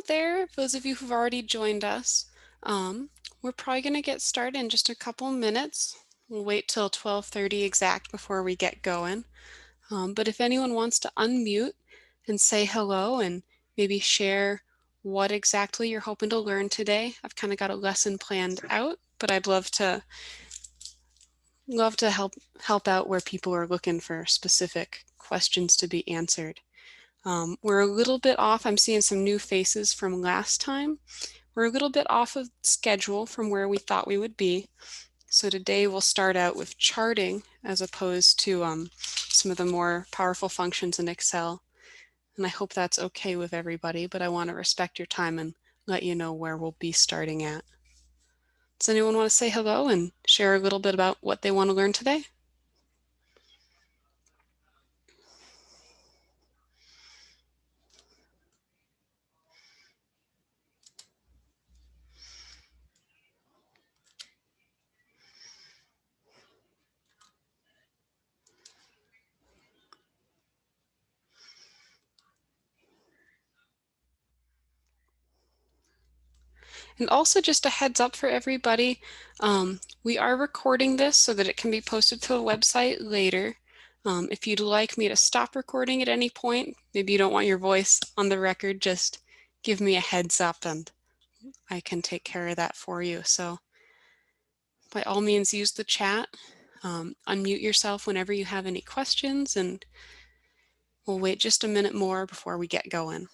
there, those of you who've already joined us. We're probably going to get started in just a couple minutes. We'll wait till 12:30 exact before we get going. But if anyone wants to unmute and say hello and maybe share what exactly you're hoping to learn today, I've kind of got a lesson planned out, but I'd love to help out where people are looking for specific questions to be answered. We're a little bit off. I'm seeing some new faces from last time. We're a little bit off of schedule from where we thought we would be. So today we'll start out with charting as opposed to some of the more powerful functions in Excel. And I hope that's okay with everybody, but I want to respect your time and let you know where we'll be starting at. Does anyone want to say hello and share a little bit about what they want to learn today? And also just a heads up for everybody, we are recording this so that it can be posted to the website later. If you'd like me to stop recording at any point, maybe you don't want your voice on the record, just give me a heads up and I can take care of that for you. So by all means, use the chat, unmute yourself whenever you have any questions, and we'll wait just a minute more before we get going.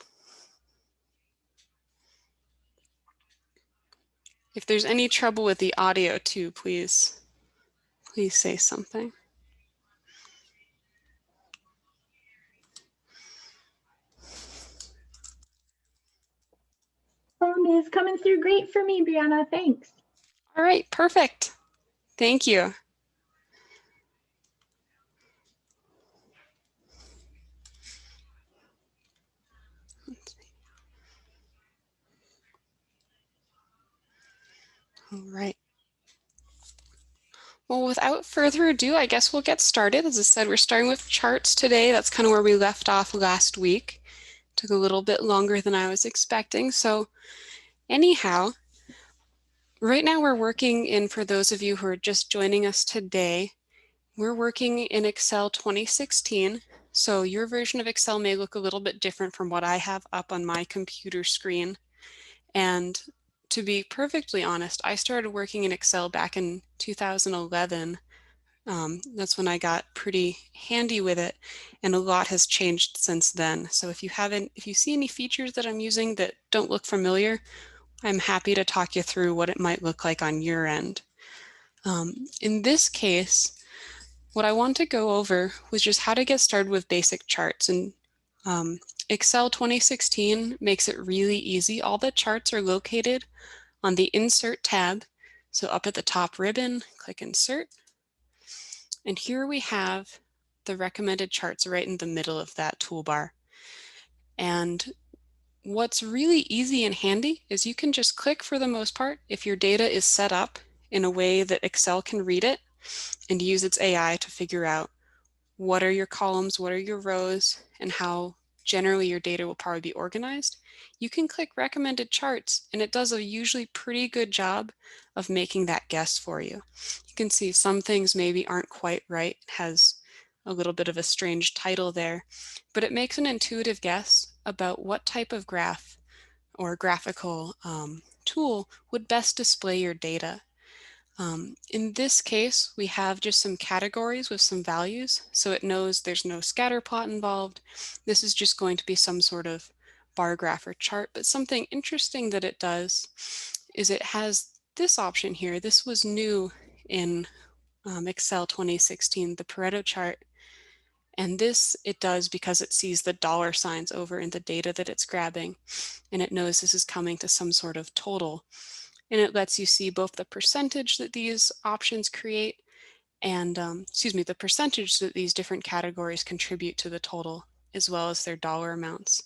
If there's any trouble with the audio too, please say something. Sound is coming through great for me, Brianna. Thanks. All right, perfect. Thank you. All right. Well, without further ado, I guess we'll get started. As I said, we're starting with charts today. That's kind of where we left off last week. Took a little bit longer than I was expecting. So anyhow, right now we're working in, for those of you who are just joining us today, we're working in Excel 2016. So your version of Excel may look a little bit different from what I have up on my computer screen. And to be perfectly honest, I started working in Excel back in 2011. That's when I got pretty handy with it, and a lot has changed since then. So if you see any features that I'm using that don't look familiar, I'm happy to talk you through what it might look like on your end. In this case, what I want to go over was just how to get started with basic charts. And Excel 2016 makes it really easy. All the charts are located on the Insert tab. So up at the top ribbon, click Insert. And here we have the recommended charts right in the middle of that toolbar. And what's really easy and handy is you can just click, for the most part, if your data is set up in a way that Excel can read it and use its AI to figure out what are your columns, what are your rows, and how generally your data will probably be organized. You can click recommended charts and it does a usually pretty good job of making that guess for you. You can see some things maybe aren't quite right. It has a little bit of a strange title there, but it makes an intuitive guess about what type of graph or graphical tool would best display your data. In this case, we have just some categories with some values, so it knows there's no scatter plot involved. This is just going to be some sort of bar graph or chart, but something interesting that it does is it has this option here. This was new in Excel 2016, the Pareto chart. And this it does because it sees the dollar signs over in the data that it's grabbing, and it knows this is coming to some sort of total. And it lets you see both the percentage that these options create and, the percentage that these different categories contribute to the total, as well as their dollar amounts.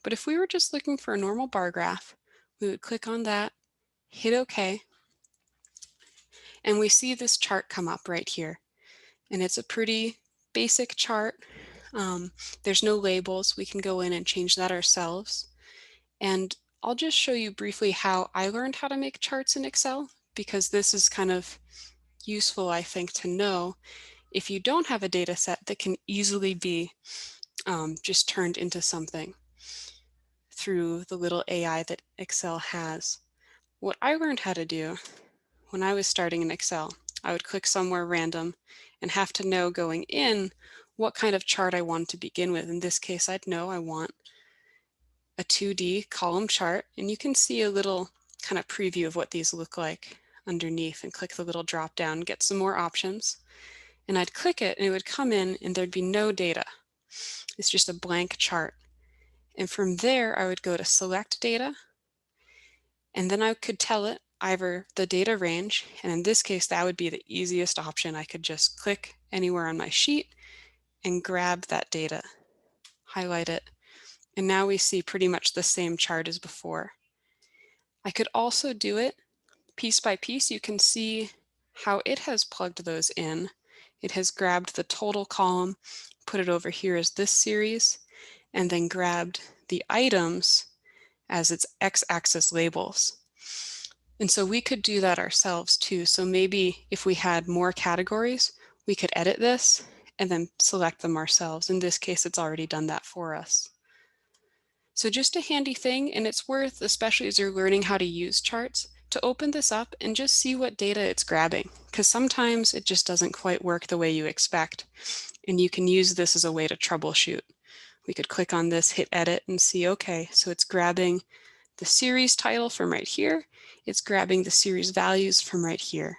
But if we were just looking for a normal bar graph, we would click on that, hit OK, and we see this chart come up right here. And it's a pretty basic chart. There's no labels. We can go in and change that ourselves. And I'll just show you briefly how I learned how to make charts in Excel, because this is kind of useful, I think, to know if you don't have a data set that can easily be just turned into something through the little AI that Excel has. What I learned how to do when I was starting in Excel, I would click somewhere random and have to know going in what kind of chart I wanted to begin with. In this case, I'd know I want a 2D column chart, and you can see a little kind of preview of what these look like underneath, and click the little drop down, get some more options. And I'd click it and it would come in and there'd be no data. It's just a blank chart. And from there, I would go to select data, and then I could tell it either the data range, and in this case, that would be the easiest option. I could just click anywhere on my sheet and grab that data, highlight it, and now we see pretty much the same chart as before. I could also do it piece by piece. You can see how it has plugged those in. It has grabbed the total column, put it over here as this series, and then grabbed the items as its x-axis labels. And so we could do that ourselves too. So maybe if we had more categories, we could edit this and then select them ourselves. In this case, it's already done that for us. So just a handy thing, and it's worth, especially as you're learning how to use charts, to open this up and just see what data it's grabbing, because sometimes it just doesn't quite work the way you expect. And you can use this as a way to troubleshoot. We could click on this, hit edit, and see, okay, so it's grabbing the series title from right here. It's grabbing the series values from right here.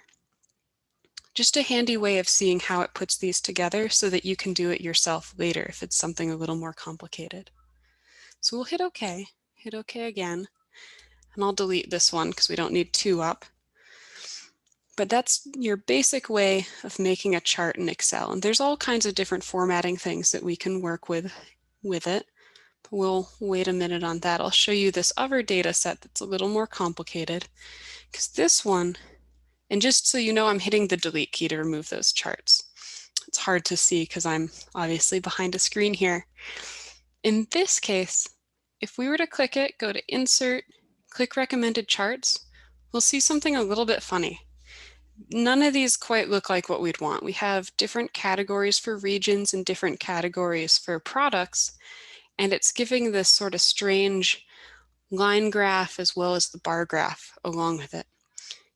Just a handy way of seeing how it puts these together so that you can do it yourself later if it's something a little more complicated. So we'll hit OK again, and I'll delete this one because we don't need two up. But that's your basic way of making a chart in Excel. And there's all kinds of different formatting things that we can work with it. But we'll wait a minute on that. I'll show you this other data set that's a little more complicated, because this one, and just so you know, I'm hitting the delete key to remove those charts. It's hard to see because I'm obviously behind a screen here. In this case, if we were to click it, go to Insert, click Recommended Charts, we'll see something a little bit funny. None of these quite look like what we'd want. We have different categories for regions and different categories for products, and it's giving this sort of strange line graph as well as the bar graph along with it.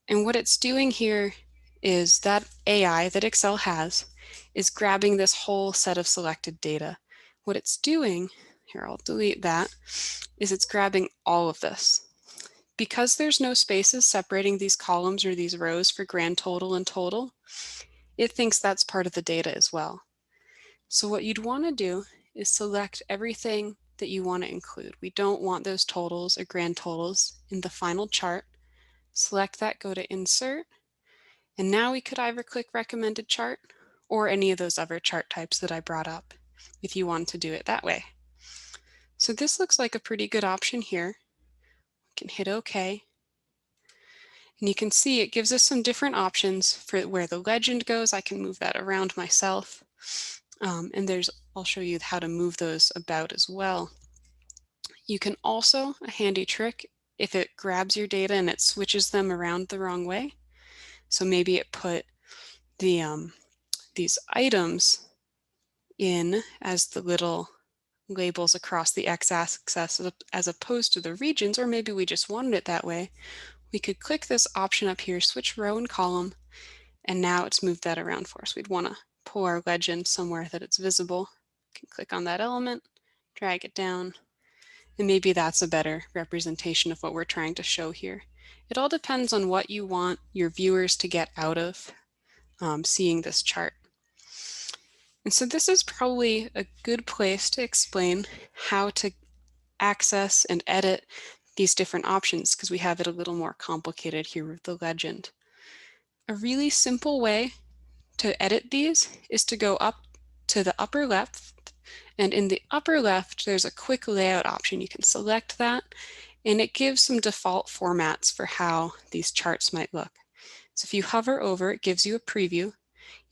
And what it's doing here is that AI that Excel has is grabbing this whole set of selected data. What it's doing, here I'll delete that, is it's grabbing all of this. Because there's no spaces separating these columns or these rows for grand total and total, it thinks that's part of the data as well. So what you'd want to do is select everything that you want to include. We don't want those totals or grand totals in the final chart. Select that, go to Insert, and now we could either click Recommended Chart or any of those other chart types that I brought up if you want to do it that way. So this looks like a pretty good option here. We can hit OK. And you can see it gives us some different options for where the legend goes. I can move that around myself. And I'll show you how to move those about as well. You can also, a handy trick, if it grabs your data and it switches them around the wrong way. So maybe it put these items in as the little labels across the x-axis as opposed to the regions, or maybe we just wanted it that way. We could click this option up here, switch row and column, and now it's moved that around for us. We'd want to pull our legend somewhere that it's visible. We can click on that element, drag it down, and maybe that's a better representation of what we're trying to show here. It all depends on what you want your viewers to get out of seeing this chart. And so this is probably a good place to explain how to access and edit these different options, because we have it a little more complicated here with the legend. A really simple way to edit these is to go up to the upper left, and in the upper left there's a quick layout option. You can select that, and it gives some default formats for how these charts might look. So if you hover over, it gives you a preview.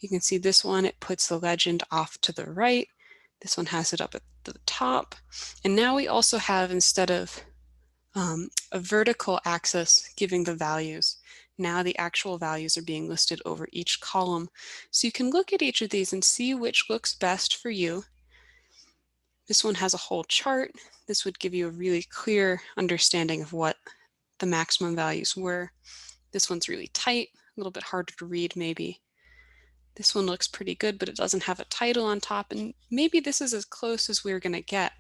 You can see this one, it puts the legend off to the right. This one has it up at the top. And now we also have, instead of a vertical axis giving the values. Now the actual values are being listed over each column. So you can look at each of these and see which looks best for you. This one has a whole chart. This would give you a really clear understanding of what the maximum values were. This one's really tight, a little bit harder to read maybe. This one looks pretty good, but it doesn't have a title on top, and maybe this is as close as we're going to get.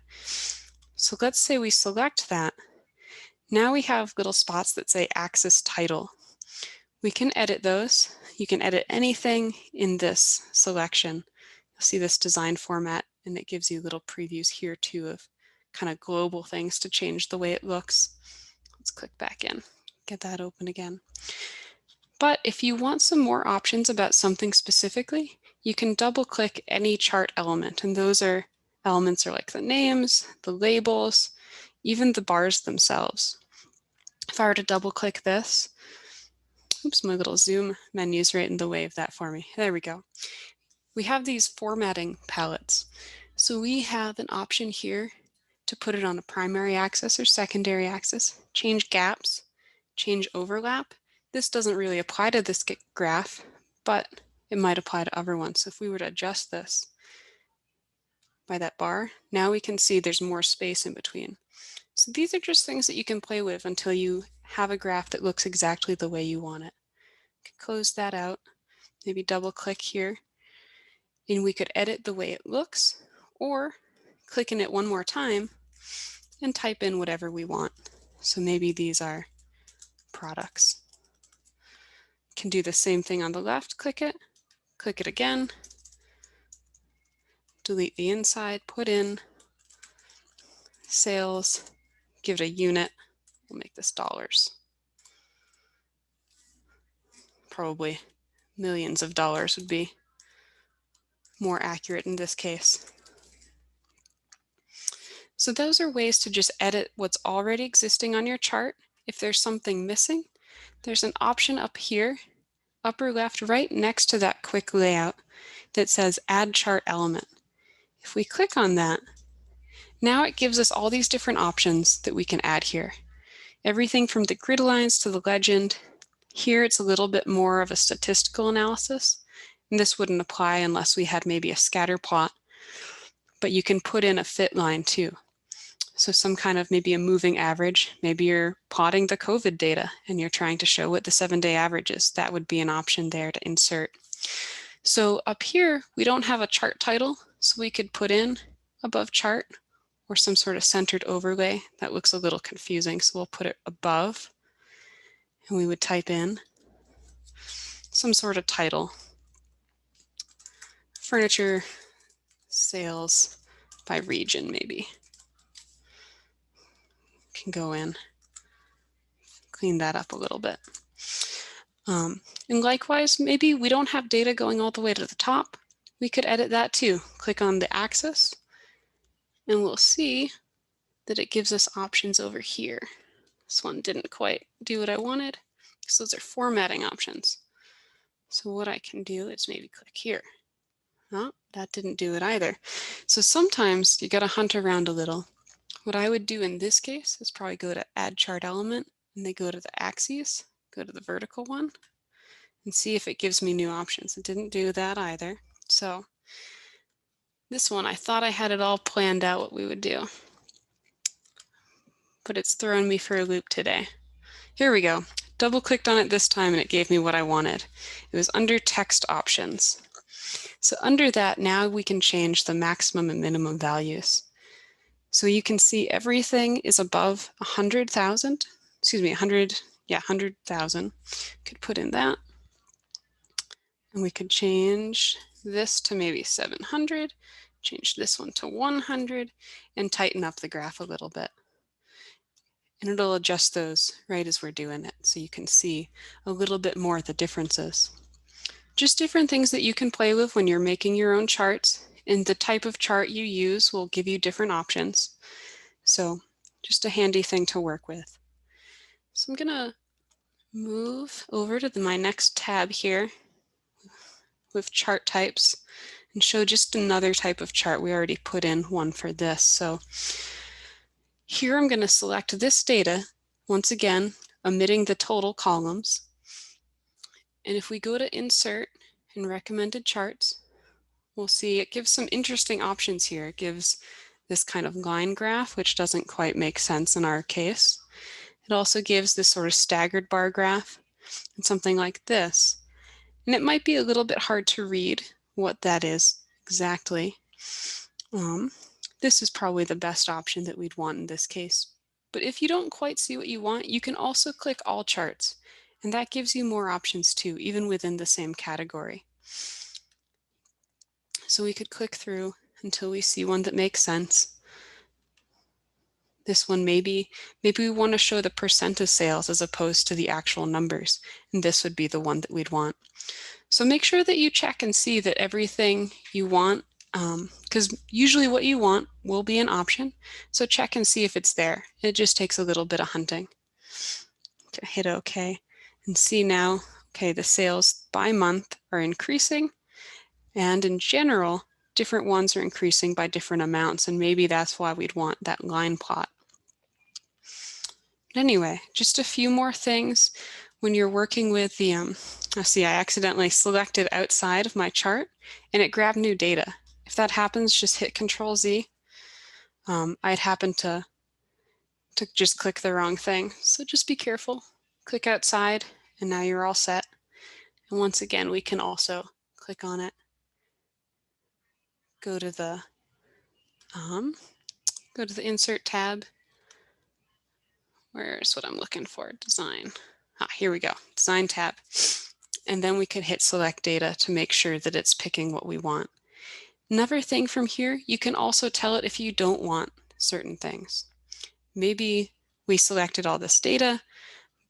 So let's say we select that. Now we have little spots that say axis title. We can edit those. You can edit anything in this selection. You'll see this design format, and it gives you little previews here too of kind of global things to change the way it looks. Let's click back in, get that open again. But if you want some more options about something specifically, you can double click any chart element, and those are elements are like the names, the labels, even the bars themselves. If I were to double click this, oops, my little zoom menu's right in the way of that for me. There we go. We have these formatting palettes. So we have an option here to put it on a primary axis or secondary axis, change gaps, change overlap. This doesn't really apply to this graph, but it might apply to other ones. So if we were to adjust this by that bar, now we can see there's more space in between. So these are just things that you can play with until you have a graph that looks exactly the way you want it. You can close that out, maybe double click here, and we could edit the way it looks, or click in it one more time and type in whatever we want. So maybe these are products. Can do the same thing on the left, click it again, delete the inside, put in sales, give it a unit. We'll make this dollars. Probably millions of dollars would be more accurate in this case. So those are ways to just edit what's already existing on your chart. If there's something missing, there's an option up here, upper left, right next to that quick layout that says Add Chart Element. If we click on that, now it gives us all these different options that we can add here. Everything from the grid lines to the legend. Here it's a little bit more of a statistical analysis, and this wouldn't apply unless we had maybe a scatter plot, but you can put in a fit line too. So some kind of maybe a moving average. Maybe you're plotting the COVID data and you're trying to show what the 7-day average is. That would be an option there to insert. So up here, we don't have a chart title, so we could put in above chart or some sort of centered overlay. That looks a little confusing, so we'll put it above, and we would type in some sort of title. Furniture sales by region, maybe. Can go in, clean that up a little bit. And likewise, maybe we don't have data going all the way to the top. We could edit that too. Click on the axis, and we'll see that it gives us options over here. This one didn't quite do what I wanted, because those are formatting options. So what I can do is maybe click here. Oh, that didn't do it either. So sometimes you got to hunt around a little. What I would do in this case is probably go to Add Chart Element, and then go to the axes, go to the vertical one, and see if it gives me new options. It didn't do that either. So this one, I thought I had it all planned out what we would do, but it's thrown me for a loop today. Here we go. Double clicked on it this time and it gave me what I wanted. It was under text options. So under that, now we can change the maximum and minimum values. So you can see everything is above 100,000, excuse me, 100,000. Could put in that. And we could change this to maybe 700, change this one to 100, and tighten up the graph a little bit. And it'll adjust those right as we're doing it, so you can see a little bit more the differences. Just different things that you can play with when you're making your own charts, and the type of chart you use will give you different options. So just a handy thing to work with. So I'm gonna move over to my next tab here with chart types and show just another type of chart. We already put in one for this. So Here I'm going to select this data, once again, omitting the total columns. And if we go to Insert and Recommended Charts, we'll see it gives some interesting options here. It gives this kind of line graph, which doesn't quite make sense in our case. It also gives this sort of staggered bar graph and something like this. And it might be a little bit hard to read what that is exactly. This is probably the best option that we'd want in this case. But if you don't quite see what you want, you can also click All Charts, and that gives you more options too, even within the same category. So we could click through until we see one that makes sense. This one maybe we want to show the percent of sales as opposed to the actual numbers, and this would be the one that we'd want. So make sure that you check and see that everything you want, because usually what you want will be an option. So check and see if it's there. It just takes a little bit of hunting. Okay, hit OK and see now, okay, the sales by month are increasing, and in general, different ones are increasing by different amounts, and maybe that's why we'd want that line plot. But anyway, just a few more things when you're working with the, see, I accidentally selected outside of my chart and it grabbed new data. If that happens, just hit Control Z. I'd happen to just click the wrong thing, so just be careful. Click outside and now you're all set. And once again, we can also click on it. Go to the Insert tab. Where's what I'm looking for? Design. Here we go. Design tab. And then we could hit Select Data to make sure that it's picking what we want. Another thing from here, you can also tell it if you don't want certain things. Maybe we selected all this data,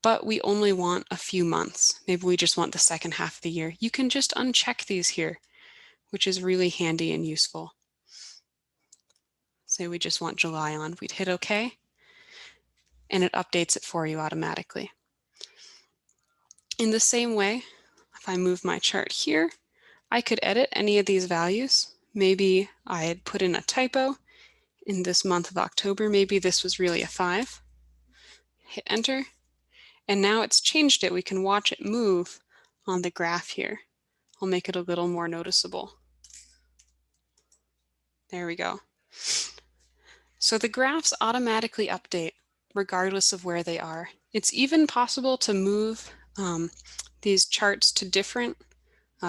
but we only want a few months. Maybe we just want the second half of the year. You can just uncheck these here, which is really handy and useful. Say we just want July on, we'd hit OK, and it updates it for you automatically. In the same way, if I move my chart here, I could edit any of these values. Maybe I had put in a typo in this month of October. Maybe this was really a 5. Hit Enter, and now it's changed it. We can watch it move on the graph here. I'll make it a little more noticeable. There we go. So the graphs automatically update regardless of where they are. It's even possible to move these charts to different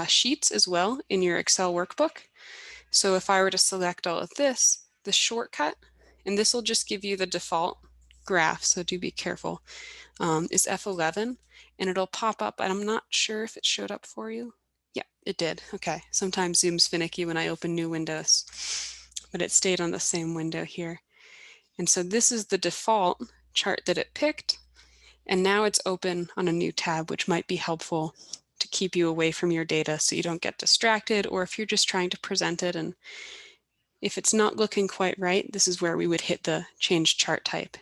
sheets as well in your Excel workbook. So if I were to select all of this, the shortcut, and this will just give you the default graph, so do be careful, is F11, and it'll pop up, and I'm not sure if it showed up for you. Yeah, it did. Okay, sometimes Zoom's finicky when I open new windows, but it stayed on the same window here. And so this is the default chart that it picked, and now it's open on a new tab, which might be helpful to keep you away from your data so you don't get distracted, or if you're just trying to present it and if it's not looking quite right, this is where we would hit the change chart type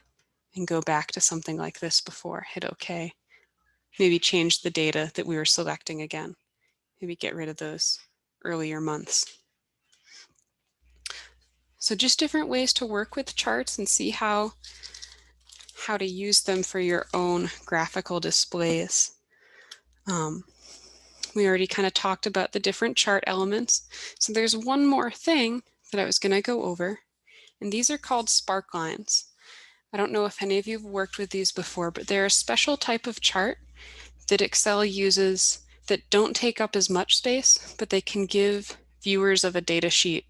and go back to something like this before, hit OK. Maybe change the data that we were selecting again. Maybe get rid of those earlier months. So just different ways to work with charts and see how to use them for your own graphical displays. We already kind of talked about the different chart elements. So there's one more thing that I was going to go over, and these are called Sparklines. I don't know if any of you have worked with these before, but they're a special type of chart that Excel uses that don't take up as much space, but they can give viewers of a data sheet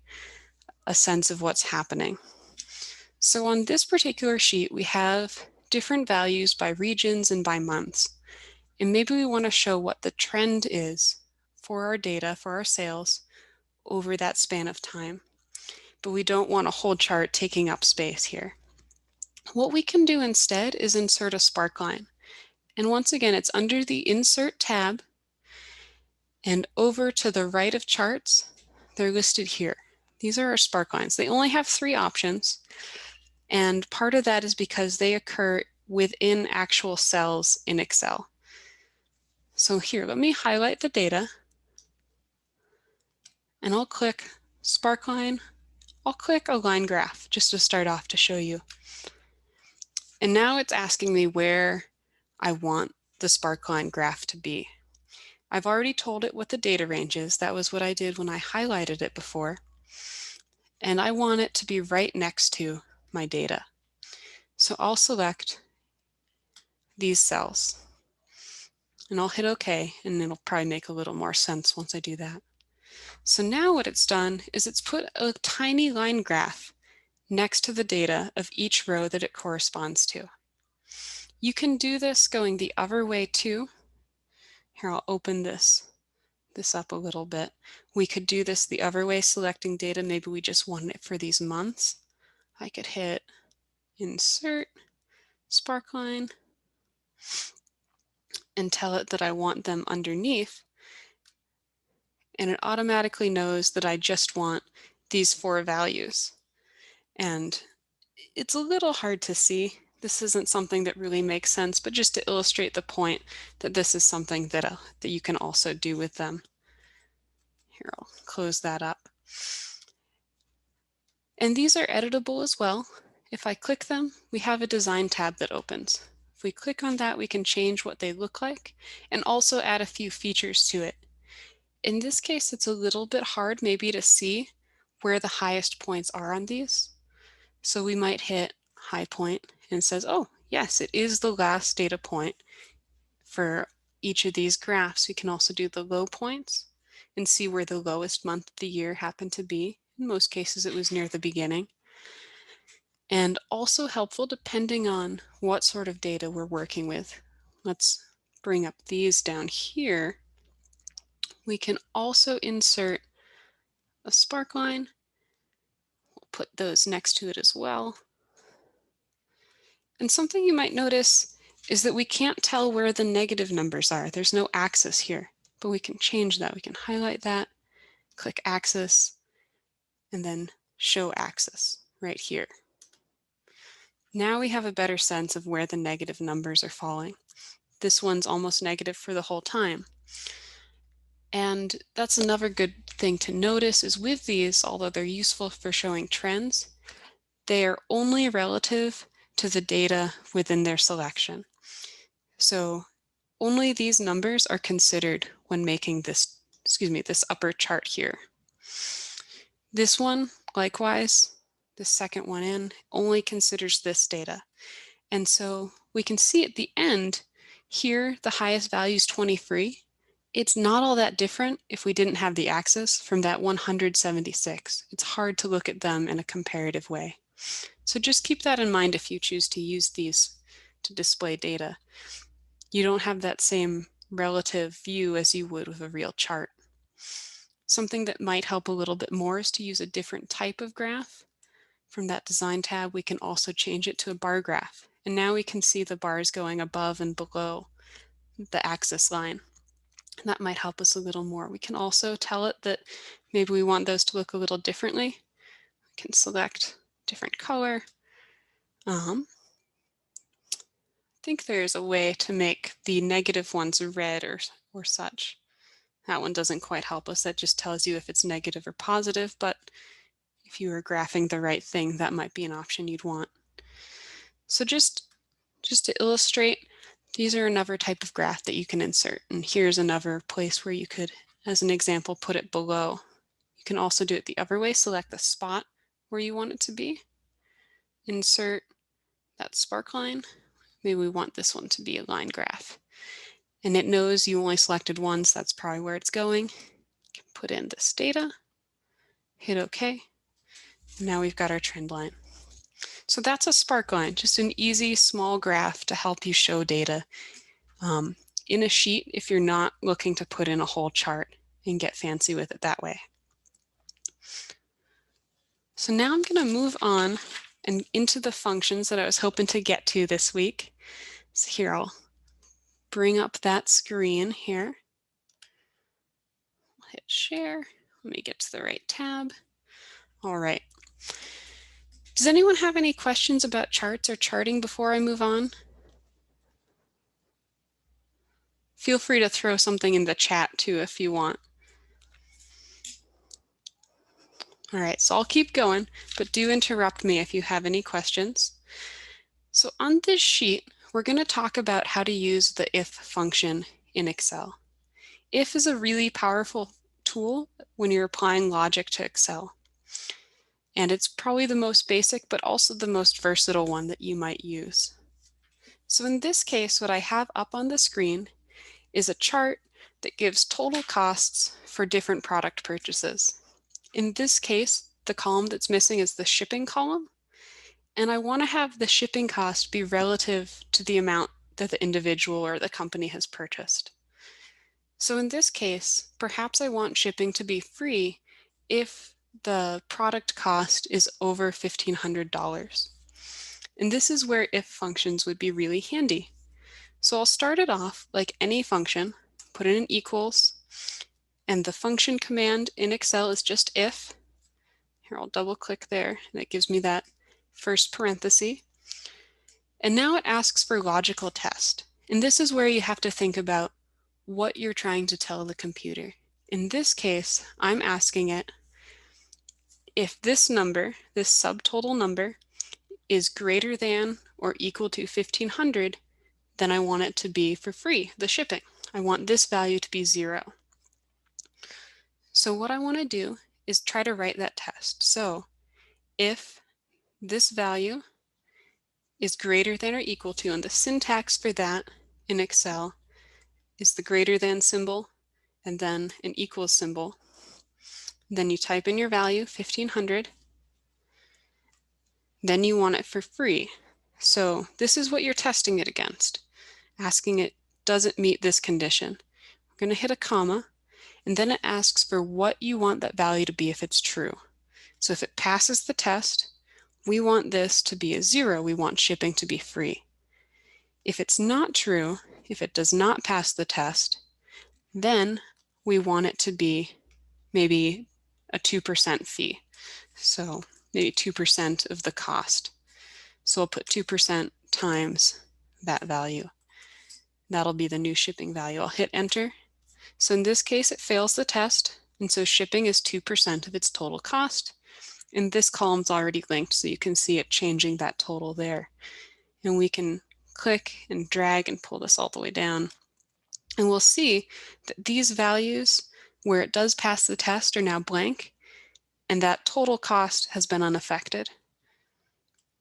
a sense of what's happening. So on this particular sheet, we have different values by regions and by months. And maybe we want to show what the trend is for our data, for our sales, over that span of time. But we don't want a whole chart taking up space here. What we can do instead is insert a sparkline. And once again, it's under the Insert tab, and over to the right of charts, they're listed here. These are our sparklines. They only have 3 options, and part of that is because they occur within actual cells in Excel. So here, let me highlight the data, and I'll click Sparkline. I'll click a line graph just to start off to show you. And now it's asking me where I want the Sparkline graph to be. I've already told it what the data range is. That was what I did when I highlighted it before. And I want it to be right next to my data. So I'll select these cells and I'll hit OK, and it'll probably make a little more sense once I do that. So now what it's done is it's put a tiny line graph next to the data of each row that it corresponds to. You can do this going the other way too. Here, I'll open this up a little bit. We could do this the other way, selecting data. Maybe we just want it for these months. I could hit Insert, Sparkline, and tell it that I want them underneath. And it automatically knows that I just want these 4 values. And it's a little hard to see. This isn't something that really makes sense, but just to illustrate the point that this is something that you can also do with them. Here, I'll close that up. And these are editable as well. If I click them, we have a design tab that opens. If we click on that, we can change what they look like and also add a few features to it. In this case, it's a little bit hard maybe to see where the highest points are on these. So we might hit high point and it says, oh, yes, it is the last data point for each of these graphs. We can also do the low points and see where the lowest month of the year happened to be. In most cases, it was near the beginning. And also helpful depending on what sort of data we're working with. Let's bring up these down here. We can also insert a sparkline. We'll put those next to it as well. And something you might notice is that we can't tell where the negative numbers are. There's no axis here, but we can change that. We can highlight that, click axis, and then show axis right here. Now we have a better sense of where the negative numbers are falling. This one's almost negative for the whole time. And that's another good thing to notice is with these, although they're useful for showing trends, they are only relative to the data within their selection. So only these numbers are considered when making this, this upper chart here. This one, likewise, the second one in, only considers this data. And so we can see at the end here, the highest value is 23. It's not all that different if we didn't have the axis from that 176. It's hard to look at them in a comparative way. So just keep that in mind if you choose to use these to display data. You don't have that same relative view as you would with a real chart. Something that might help a little bit more is to use a different type of graph. From that design tab, we can also change it to a bar graph. And now we can see the bars going above and below the axis line. And that might help us a little more. We can also tell it that maybe we want those to look a little differently. We can select different color. I think there's a way to make the negative ones red or such. That one doesn't quite help us. That just tells you if it's negative or positive, but if you were graphing the right thing, that might be an option you'd want. So just to illustrate, these are another type of graph that you can insert. And here's another place where you could, as an example, put it below. You can also do it the other way, select the spot where you want it to be, insert that sparkline. Maybe we want this one to be a line graph. And it knows you only selected one, so that's probably where it's going. You can put in this data, hit OK. Now we've got our trend line. So that's a sparkline, just an easy small graph to help you show data in a sheet if you're not looking to put in a whole chart and get fancy with it that way. So now I'm going to move on and into the functions that I was hoping to get to this week. So here I'll bring up that screen here. I'll hit share. Let me get to the right tab. All right. Does anyone have any questions about charts or charting before I move on? Feel free to throw something in the chat too if you want. All right, so I'll keep going, but do interrupt me if you have any questions. So on this sheet, we're going to talk about how to use the if function in Excel. If is a really powerful tool when you're applying logic to Excel. And it's probably the most basic, but also the most versatile one that you might use. So in this case, what I have up on the screen is a chart that gives total costs for different product purchases. In this case, the column that's missing is the shipping column, and I want to have the shipping cost be relative to the amount that the individual or the company has purchased. So in this case, perhaps I want shipping to be free if the product cost is over $1,500. And this is where if functions would be really handy. So I'll start it off like any function, put in an equals, and the function command in Excel is just if. Here, I'll double click there, and it gives me that first parenthesis. And now it asks for logical test. And this is where you have to think about what you're trying to tell the computer. In this case, I'm asking it if this number, this subtotal number, is greater than or equal to 1,500, then I want it to be for free, the shipping. I want this value to be 0. So what I want to do is try to write that test. So if this value is greater than or equal to, and the syntax for that in Excel is the greater than symbol and then an equals symbol. Then you type in your value, 1,500. Then you want it for free. So this is what you're testing it against, asking it, does it meet this condition? We're going to hit a comma, and then it asks for what you want that value to be if it's true. So if it passes the test, we want this to be a 0. We want shipping to be free. If it's not true, if it does not pass the test, then we want it to be maybe a 2% fee. So maybe 2% of the cost. So I'll put 2% times that value. That'll be the new shipping value. I'll hit enter. So in this case, it fails the test. And so shipping is 2% of its total cost. And this column's already linked, so you can see it changing that total there. And we can click and drag and pull this all the way down. And we'll see that these values where it does pass the test are now blank, and that total cost has been unaffected.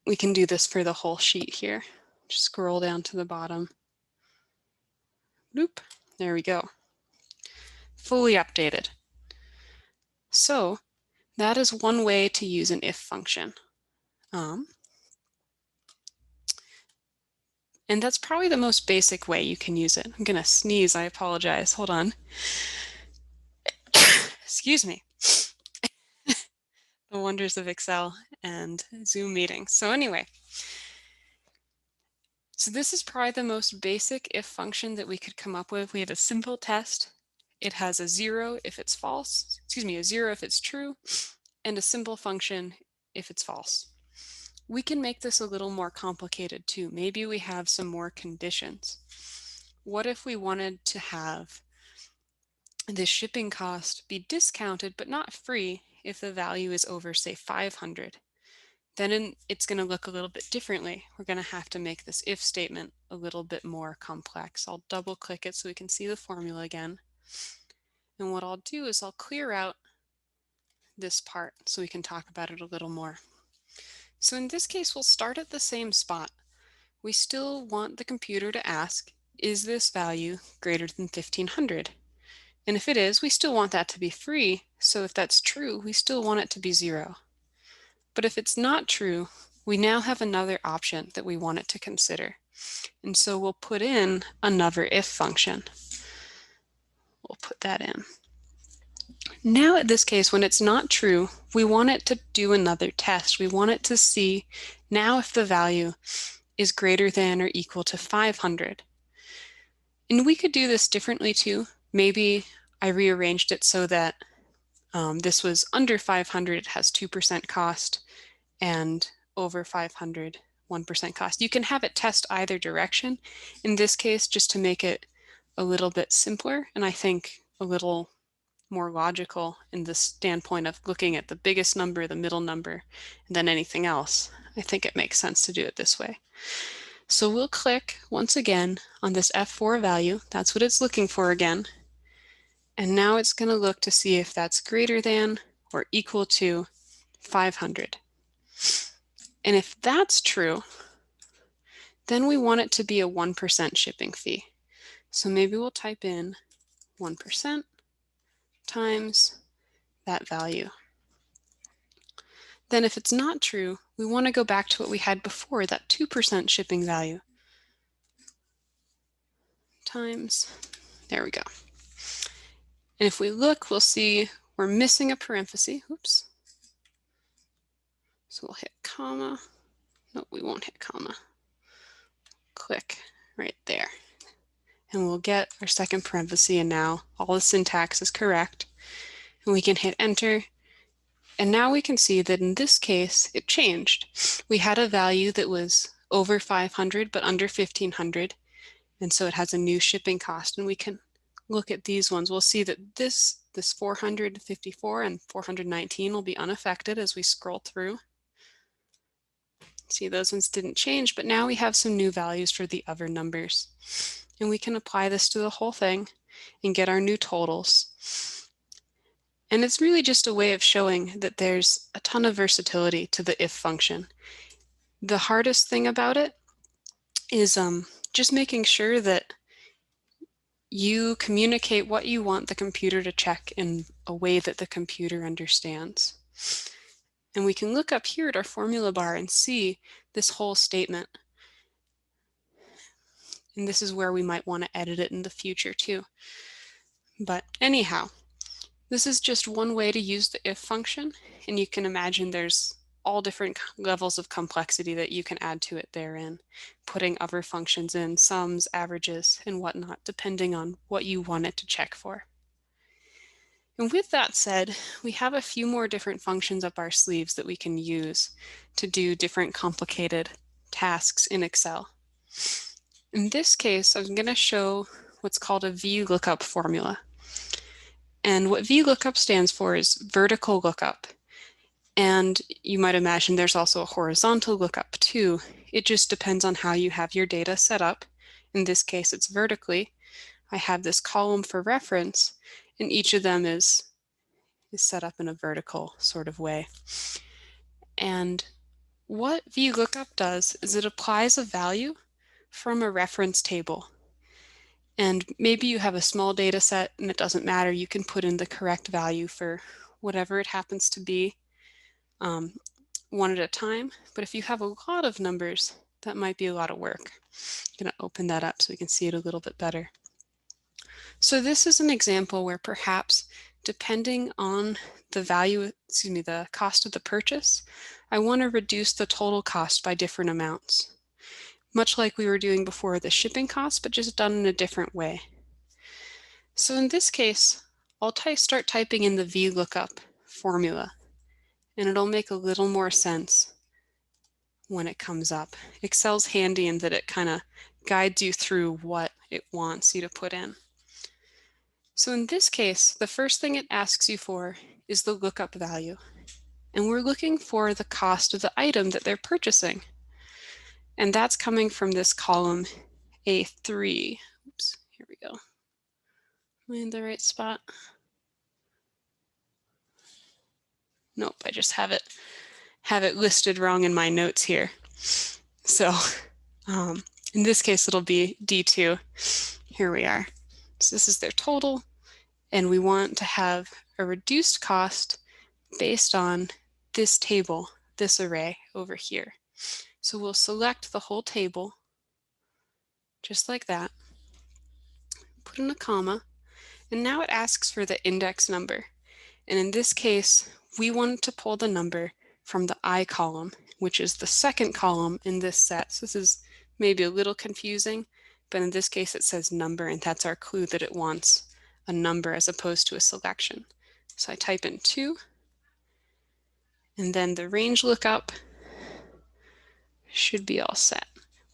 We can do this for the whole sheet here. Just scroll down to the bottom. Bloop. There we go. Fully updated. So that is one way to use an if function. And that's probably the most basic way you can use it. I'm going to sneeze. I apologize. Hold on. Excuse me. The wonders of Excel and Zoom meetings. So anyway, so this is probably the most basic if function that we could come up with. We have a simple test. It has a 0 if it's false, a 0 if it's true, and a simple function if it's false. We can make this a little more complicated too. Maybe we have some more conditions. What if we wanted to have the shipping cost be discounted but not free if the value is over, say, 500? Then it's going to look a little bit differently. We're going to have to make this if statement a little bit more complex. I'll double click it so we can see the formula again. And what I'll do is I'll clear out this part so we can talk about it a little more. So in this case, we'll start at the same spot. We still want the computer to ask, is this value greater than 1,500? And if it is, we still want that to be free. So if that's true, we still want it to be 0. But if it's not true, we now have another option that we want it to consider. And so we'll put in another if function. We'll put that in. Now in this case, when it's not true, we want it to do another test. We want it to see now if the value is greater than or equal to 500. And we could do this differently too. Maybe I rearranged it so that this was under 500, it has 2% cost, and over 500, 1% cost. You can have it test either direction. In this case, just to make it a little bit simpler, and I think a little more logical in the standpoint of looking at the biggest number, the middle number, and then anything else. I think it makes sense to do it this way. So we'll click once again on this F4 value. That's what it's looking for again. And now it's going to look to see if that's greater than or equal to 500. And if that's true, then we want it to be a 1% shipping fee. So maybe we'll type in 1% times that value. Then if it's not true, we want to go back to what we had before, that 2% shipping value. Times, there we go. And if we look, we'll see we're missing a parenthesis. Oops. So we'll hit comma. No, we won't hit comma. Click right there. And we'll get our second parenthesis, and now all the syntax is correct. And we can hit enter. And now we can see that in this case, it changed. We had a value that was over 500 but under 1500. And so it has a new shipping cost. And we can look at these ones. We'll see that this 454 and 419 will be unaffected as we scroll through. See, those ones didn't change, but now we have some new values for the other numbers. And we can apply this to the whole thing and get our new totals. And it's really just a way of showing that there's a ton of versatility to the if function. The hardest thing about it is just making sure that you communicate what you want the computer to check in a way that the computer understands. And we can look up here at our formula bar and see this whole statement. And this is where we might want to edit it in the future too. But anyhow, this is just one way to use the if function, and you can imagine there's all different levels of complexity that you can add to it therein, putting other functions in, sums, averages, and whatnot, depending on what you want it to check for. And with that said, we have a few more different functions up our sleeves that we can use to do different complicated tasks in Excel. In this case, I'm going to show what's called a Vlookup formula. And what Vlookup stands for is vertical lookup. And you might imagine there's also a horizontal lookup too. It just depends on how you have your data set up. In this case, it's vertically. I have this column for reference, and each of them is set up in a vertical sort of way. And what Vlookup does is it applies a value from a reference table. And maybe you have a small data set and it doesn't matter. You can put in the correct value for whatever it happens to be, one at a time. But if you have a lot of numbers, that might be a lot of work. I'm going to open that up so we can see it a little bit better. So this is an example where perhaps depending on the value, the cost of the purchase, I want to reduce the total cost by different amounts. Much like we were doing before the shipping cost, but just done in a different way. So in this case, I'll start typing in the Vlookup formula, and it'll make a little more sense when it comes up. Excel's handy in that it kind of guides you through what it wants you to put in. So in this case, the first thing it asks you for is the lookup value. And we're looking for the cost of the item that they're purchasing. And that's coming from this column A3. Oops, here we go. Am I in the right spot? Nope, I just have it listed wrong in my notes here. So in this case, it'll be D2. Here we are. So this is their total, and we want to have a reduced cost based on this table, this array over here. So we'll select the whole table, just like that, put in a comma, and now it asks for the index number. And in this case, we want to pull the number from the I column, which is the second column in this set. So this is maybe a little confusing, but in this case it says number, and that's our clue that it wants a number as opposed to a selection. So I type in 2, and then the range lookup should be all set.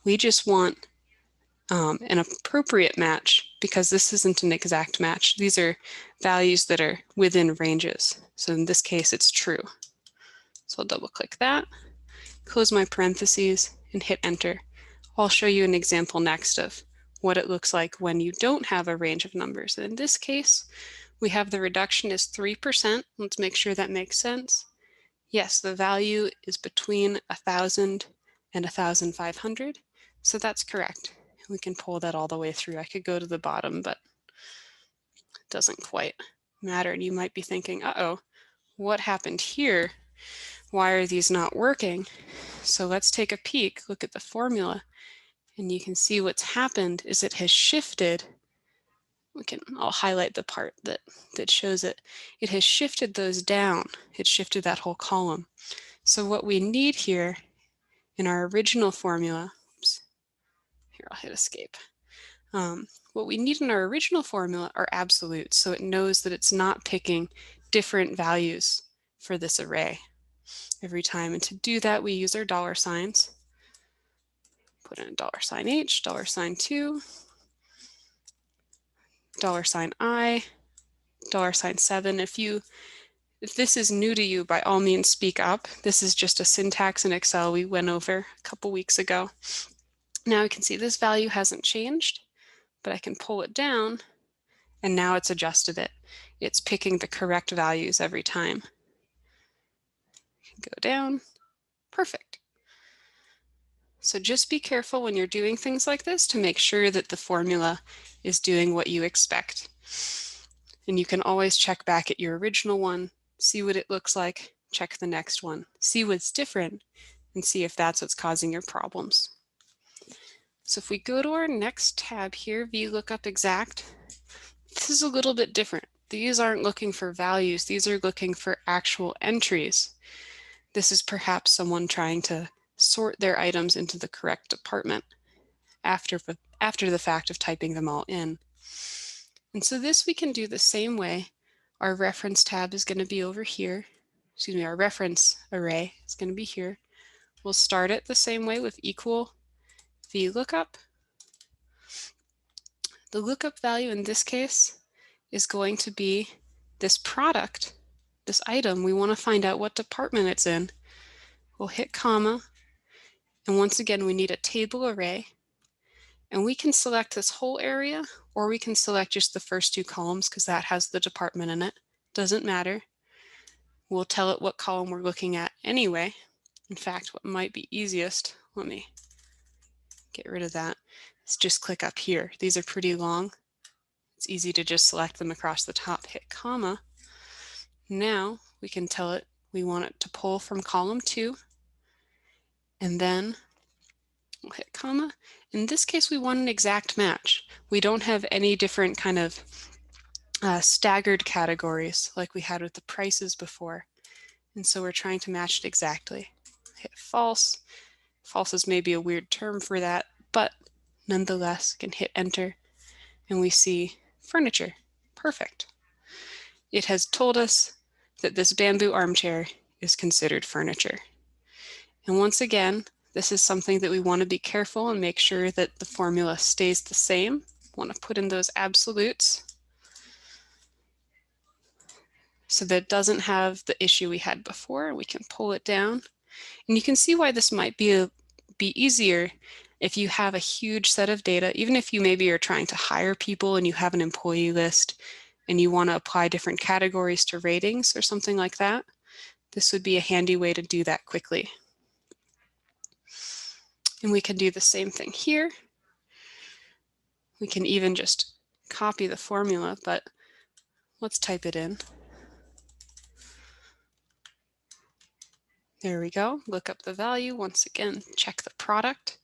We just want an appropriate match because this isn't an exact match. These are values that are within ranges. So in this case, it's true. So I'll double click that. close my parentheses, and hit enter. I'll show you an example next of what it looks like when you don't have a range of numbers. In this case, we have the reduction is 3%. Let's make sure that makes sense. Yes, the value is between 1,000 and 1,500, so that's correct. We can pull that all the way through. I could go to the bottom, but it doesn't quite matter. And you might be thinking, uh-oh, what happened here? Why are these not working? So let's take a peek, look at the formula, and you can see what's happened is it has shifted. I'll highlight the part that shows it. It has shifted those down. It shifted that whole column. So what we need here in our original formula, oops, here I'll hit escape. What we need in our original formula are absolutes, so it knows that it's not picking different values for this array every time. And to do that, we use our dollar signs. Put in $H, $2, $I, $7. If this is new to you, by all means speak up. This is just a syntax in Excel we went over a couple weeks ago. Now we can see this value hasn't changed, but I can pull it down, and now it's adjusted it. It's picking the correct values every time. Go down, perfect. So just be careful when you're doing things like this to make sure that the formula is doing what you expect. And you can always check back at your original one, see what it looks like, check the next one, see what's different, and see if that's what's causing your problems. So if we go to our next tab here, Vlookup Exact, this is a little bit different. These aren't looking for values, these are looking for actual entries. This is perhaps someone trying to sort their items into the correct department after the fact of typing them all in. And so this we can do the same way. Our reference tab is going to be over here. Excuse me, our reference array is going to be here. We'll start it the same way with equal VLOOKUP. The lookup value in this case is going to be this product, this item. We want to find out what department it's in. We'll hit comma, and once again we need a table array. And we can select this whole area, or we can select just the first two columns because that has the department in it. Doesn't matter. We'll tell it what column we're looking at anyway. In fact, what might be easiest, let me get rid of that, is just click up here. These are pretty long. It's easy to just select them across the top, hit comma. Now we can tell it we want it to pull from column 2, and then we'll hit comma. In this case, we want an exact match. We don't have any different kind of staggered categories like we had with the prices before. And so we're trying to match it exactly. Hit false. False is maybe a weird term for that, but nonetheless can hit enter and we see furniture. Perfect. It has told us that this bamboo armchair is considered furniture. And once again, this is something that we want to be careful and make sure that the formula stays the same. We want to put in those absolutes so that it doesn't have the issue we had before. We can pull it down. And you can see why this might be easier if you have a huge set of data, even if you maybe are trying to hire people and you have an employee list and you want to apply different categories to ratings or something like that. This would be a handy way to do that quickly. And we can do the same thing here. We can even just copy the formula, but let's type it in. There we go. Look up the value. Once again, check the product.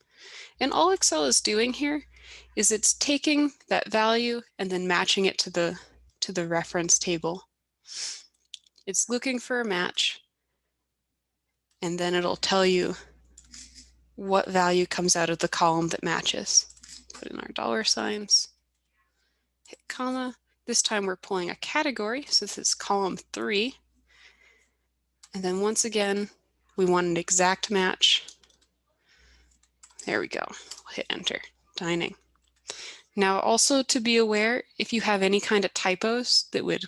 And all Excel is doing here is it's taking that value and then matching it to the reference table. It's looking for a match, and then it'll tell you what value comes out of the column that matches. Put in our dollar signs, hit comma. This time we're pulling a category, so this is column 3. And then once again, we want an exact match. There we go. We'll hit enter. Dining. Now also to be aware, if you have any kind of typos that would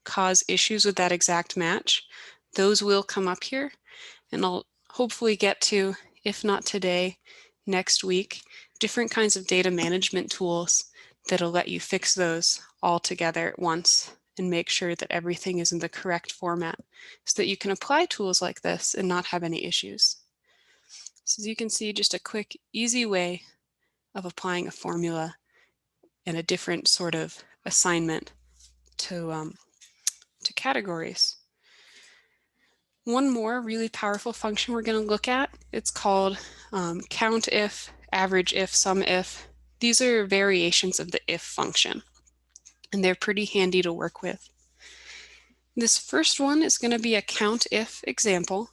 cause issues with that exact match, those will come up here. And hopefully get to, if not today, next week, different kinds of data management tools that'll let you fix those all together at once and make sure that everything is in the correct format so that you can apply tools like this and not have any issues. So as you can see, just a quick, easy way of applying a formula and a different sort of assignment to categories. One more really powerful function we're going to look at, it's called Countif, average if, sum if. These are variations of the if function, and they're pretty handy to work with. This first one is going to be a Countif example,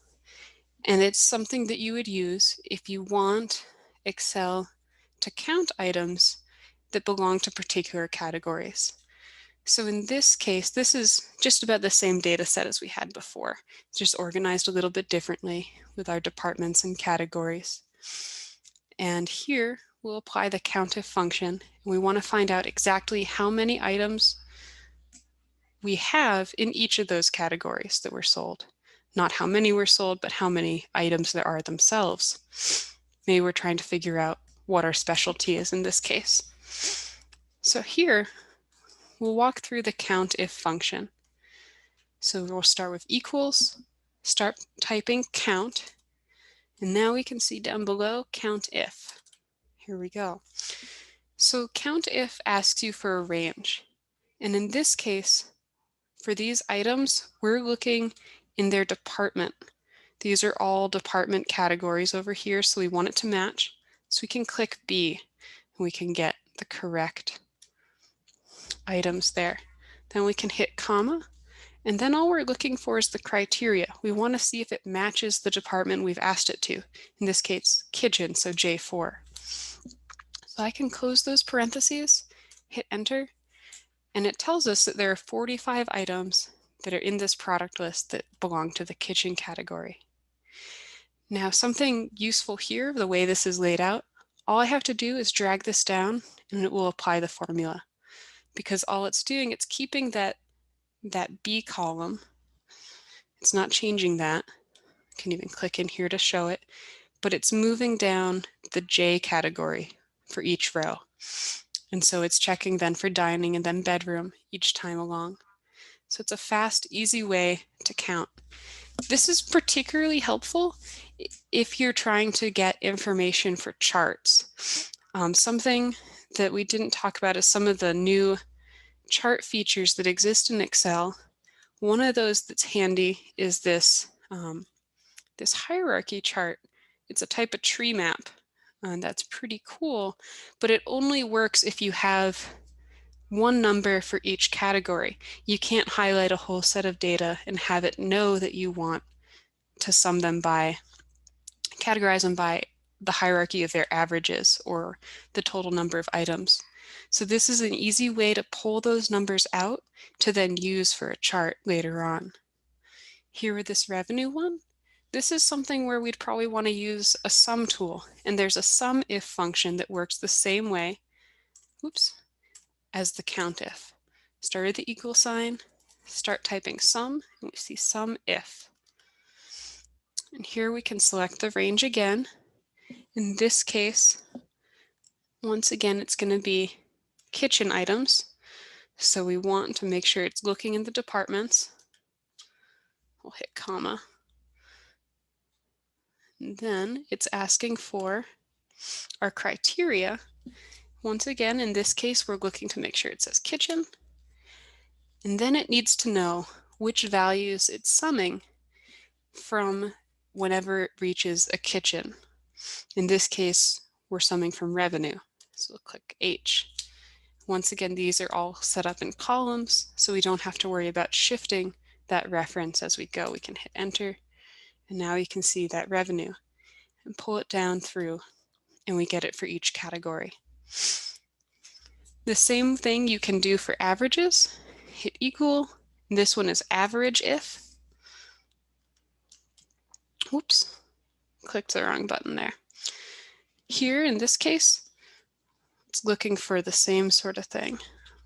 and it's something that you would use if you want Excel to count items that belong to particular categories. So in this case, this is just about the same data set as we had before. It's just organized a little bit differently with our departments and categories. And here we'll apply the Countif function. And we want to find out exactly how many items we have in each of those categories that were sold. Not how many were sold, but how many items there are themselves. Maybe we're trying to figure out what our specialty is in this case. So here, we'll walk through the Countif function. So we'll start with equals, start typing count, and now we can see down below Countif. Here we go. So Countif asks you for a range. And in this case, for these items, we're looking in their department. These are all department categories over here, so we want it to match. So we can click B, and we can get the correct items there. Then we can hit comma, and then all we're looking for is the criteria. We want to see if it matches the department we've asked it to. In this case, kitchen, so J4. So I can close those parentheses, hit enter, and it tells us that there are 45 items that are in this product list that belong to the kitchen category. Now, something useful here, the way this is laid out, all I have to do is drag this down and it will apply the formula. Because all it's doing, it's keeping that B column. It's not changing that. I can even click in here to show it, but it's moving down the J category for each row. And so it's checking then for dining and then bedroom each time along. So it's a fast, easy way to count. This is particularly helpful if you're trying to get information for charts. Something that we didn't talk about is some of the new chart features that exist in Excel. One of those that's handy is this, this hierarchy chart. It's a type of tree map, and that's pretty cool, but it only works if you have one number for each category. You can't highlight a whole set of data and have it know that you want to sum them by, categorize them by the hierarchy of their averages or the total number of items. So this is an easy way to pull those numbers out to then use for a chart later on. Here with this revenue one, this is something where we'd probably want to use a sum tool, and there's a sum if function that works the same way, as the Countif. Start at the equal sign, start typing sum, and we see sum if. And here we can select the range again. In this case, once again, it's going to be kitchen items. So we want to make sure it's looking in the departments. We'll hit comma. And then it's asking for our criteria. Once again, in this case, we're looking to make sure it says kitchen. And then it needs to know which values it's summing from whenever it reaches a kitchen. In this case, we're summing from revenue. So we'll click H. Once again, these are all set up in columns, so we don't have to worry about shifting that reference as we go. We can hit enter, and now you can see that revenue and pull it down through, and we get it for each category. The same thing you can do for averages. Hit equal. This one is average if. Whoops, clicked the wrong button there. Here, in this case, it's looking for the same sort of thing.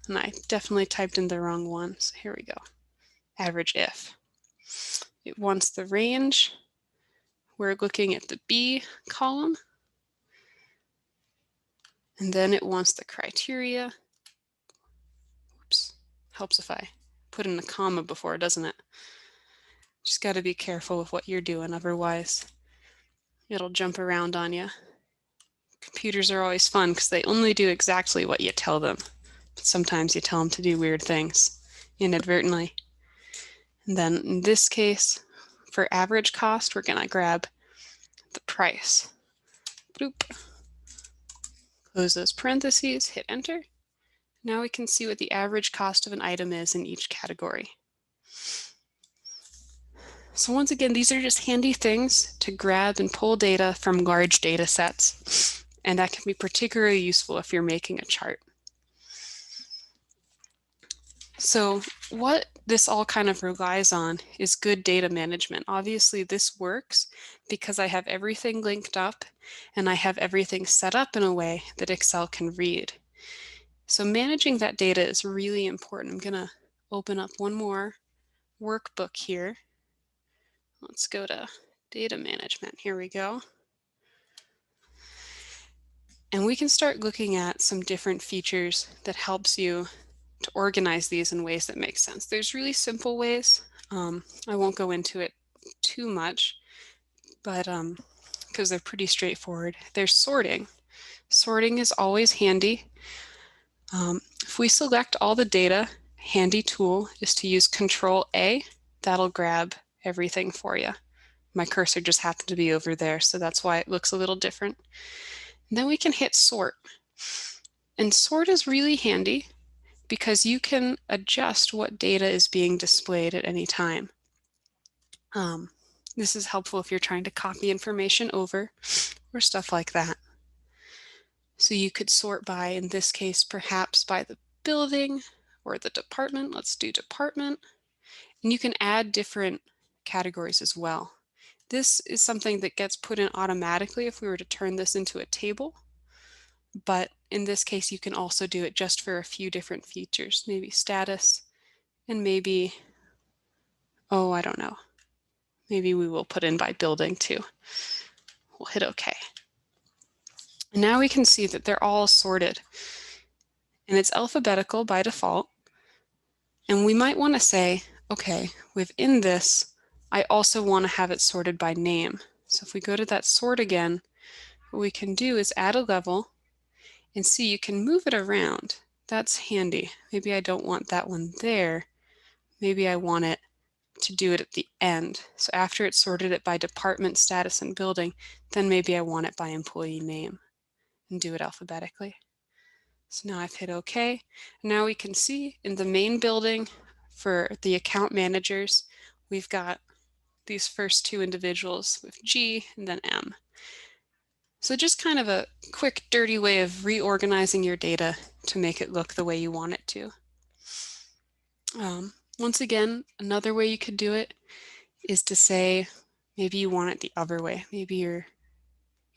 And I definitely typed in the wrong one, so here we go. Average if. It wants the range, we're looking at the B column, and then it wants the criteria. Oops, helps if I put in a comma before, doesn't it? Just got to be careful with what you're doing, otherwise it'll jump around on you. Computers are always fun because they only do exactly what you tell them. But sometimes you tell them to do weird things inadvertently. And then in this case, for average cost, we're going to grab the price. Bloop. Close those parentheses, hit enter. Now we can see what the average cost of an item is in each category. So once again, these are just handy things to grab and pull data from large data sets. And that can be particularly useful if you're making a chart. So what this all kind of relies on is good data management. Obviously, this works because I have everything linked up and I have everything set up in a way that Excel can read. So managing that data is really important. I'm going to open up one more workbook here. Let's go to data management. Here we go. And we can start looking at some different features that helps you to organize these in ways that make sense. There's really simple ways. I won't go into it too much, but because they're pretty straightforward. There's sorting. Sorting is always handy. If we select all the data, handy tool is to use Control A. That'll grab everything for you. My cursor just happened to be over there, so that's why it looks a little different. And then we can hit sort. And sort is really handy because you can adjust what data is being displayed at any time. This is helpful if you're trying to copy information over or stuff like that. So you could sort by, in this case, perhaps by the building or the department. Let's do department. And you can add different categories as well. This is something that gets put in automatically if we were to turn this into a table. But in this case, you can also do it just for a few different features, maybe status, and maybe, oh, I don't know. Maybe we will put in by building too. We'll hit OK. And now we can see that they're all sorted. And it's alphabetical by default. And we might want to say, okay, within this, I also want to have it sorted by name. So if we go to that sort again, what we can do is add a level and see you can move it around. That's handy. Maybe I don't want that one there. Maybe I want it to do it at the end. So after it's sorted it by department, status, and building, then maybe I want it by employee name and do it alphabetically. So now I've hit OK. Now we can see in the main building for the account managers, we've got these first two individuals with G and then M. So just kind of a quick, dirty way of reorganizing your data to make it look the way you want it to. Once again, another way you could do it is to say, maybe you want it the other way. Maybe you're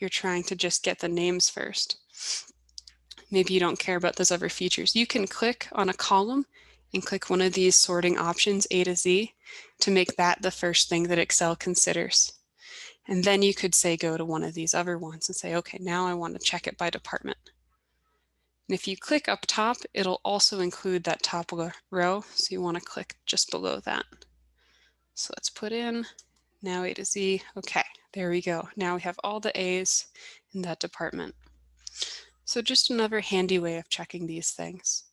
trying to just get the names first. Maybe you don't care about those other features. You can click on a column and click one of these sorting options, A to Z, to make that the first thing that Excel considers. And then you could say, go to one of these other ones and say, okay, now I want to check it by department. And if you click up top, it'll also include that top row. So you want to click just below that. So let's put in now A to Z. Okay, there we go. Now we have all the A's in that department. So just another handy way of checking these things.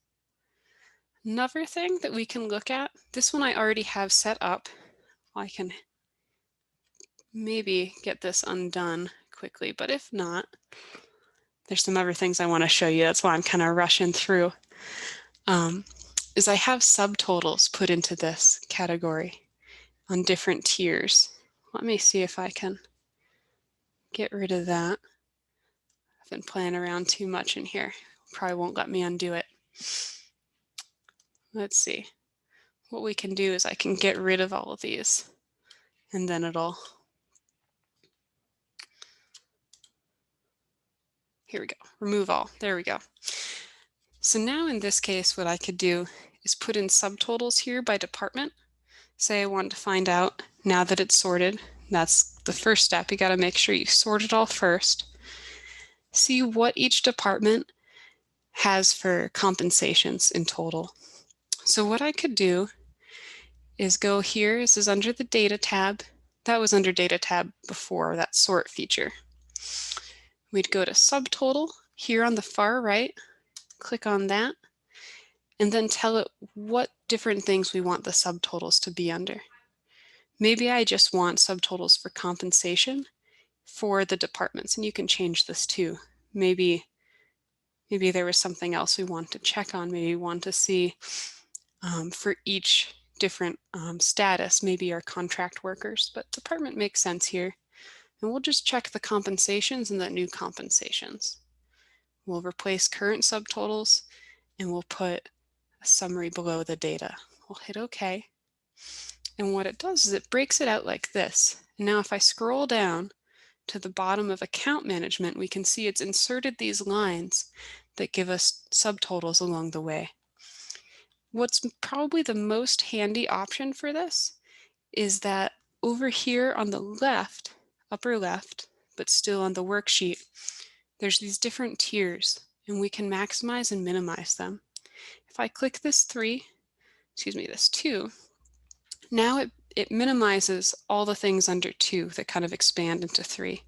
Another thing that we can look at, this one I already have set up. I can maybe get this undone quickly, but if not, there's some other things I want to show you. That's why I'm kind of rushing through. Is I have subtotals put into this category on different tiers. Let me see if I can get rid of that. I've been playing around too much in here. Probably won't let me undo it. Let's see. What we can do is I can get rid of all of these and then it'll, here we go, remove all, there we go. So now in this case, what I could do is put in subtotals here by department. Say I want to find out, now that it's sorted, that's the first step. You got to make sure you sort it all first. See what each department has for compensations in total. So what I could do is go here. This is under the Data tab. That was under Data tab before, that sort feature. We'd go to Subtotal here on the far right, click on that, and then tell it what different things we want the subtotals to be under. Maybe I just want subtotals for compensation for the departments, and you can change this too. Maybe there was something else we want to check on. Maybe we want to see for each different status, maybe our contract workers, but department makes sense here. And we'll just check the compensations and the new compensations. We'll replace current subtotals and we'll put a summary below the data. We'll hit OK. And what it does is it breaks it out like this. And now if I scroll down to the bottom of account management, we can see it's inserted these lines that give us subtotals along the way. What's probably the most handy option for this is that over here on the left, upper left, but still on the worksheet, there's these different tiers, and we can maximize and minimize them. If I click this 2, now it minimizes all the things under 2 that kind of expand into 3,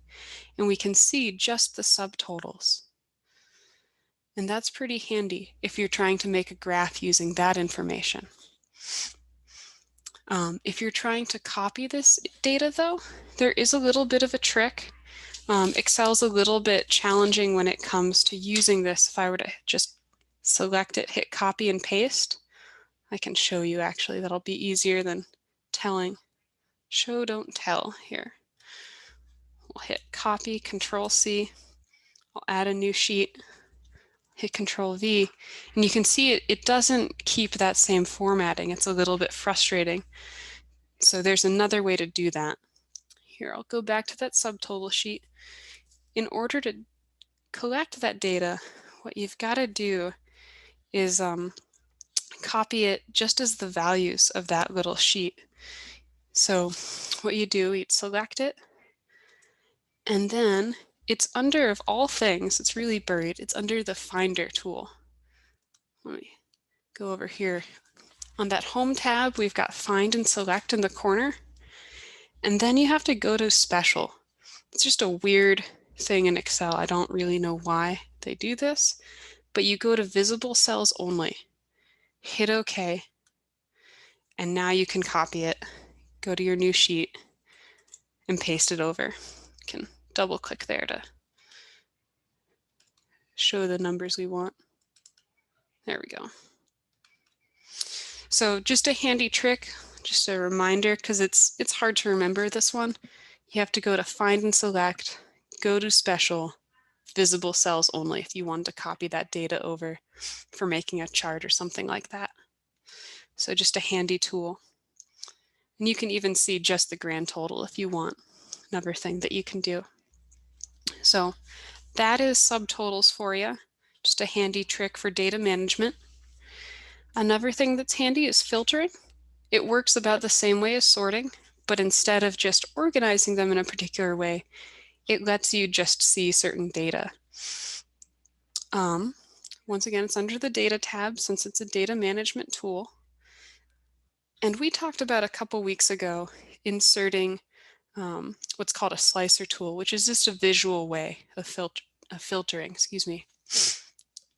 and we can see just the subtotals. And that's pretty handy if you're trying to make a graph using that information. If you're trying to copy this data though, there is a little bit of a trick. Excel's a little bit challenging when it comes to using this. If I were to just select it, hit copy and paste, I can show you actually. That'll be easier than telling. Show, don't tell here. We'll hit copy, Control C. I'll add a new sheet, hit Control V, and you can see it doesn't keep that same formatting. It's a little bit frustrating. So there's another way to do that. Here, I'll go back to that subtotal sheet. In order to collect that data, what you've got to do is copy it just as the values of that little sheet. So what you do, you'd select it, and then it's under, of all things, it's really buried, it's under the Finder tool. Let me go over here. On that Home tab, we've got Find and Select in the corner, and then you have to go to Special. It's just a weird thing in Excel. I don't really know why they do this, but you go to Visible Cells Only, hit OK, and now you can copy it, go to your new sheet, and paste it over. You can double click there to show the numbers we want. There we go. So just a handy trick, just a reminder, because it's hard to remember this one. You have to go to Find and Select, go to Special, Visible Cells Only if you want to copy that data over for making a chart or something like that. So just a handy tool. And you can even see just the grand total if you want, another thing that you can do. So that is subtotals for you, just a handy trick for data management. Another thing that's handy is filtering. It works about the same way as sorting, but instead of just organizing them in a particular way, it lets you just see certain data. Once again, it's under the Data tab since it's a data management tool. And we talked about a couple weeks ago inserting what's called a slicer tool, which is just a visual way of filtering,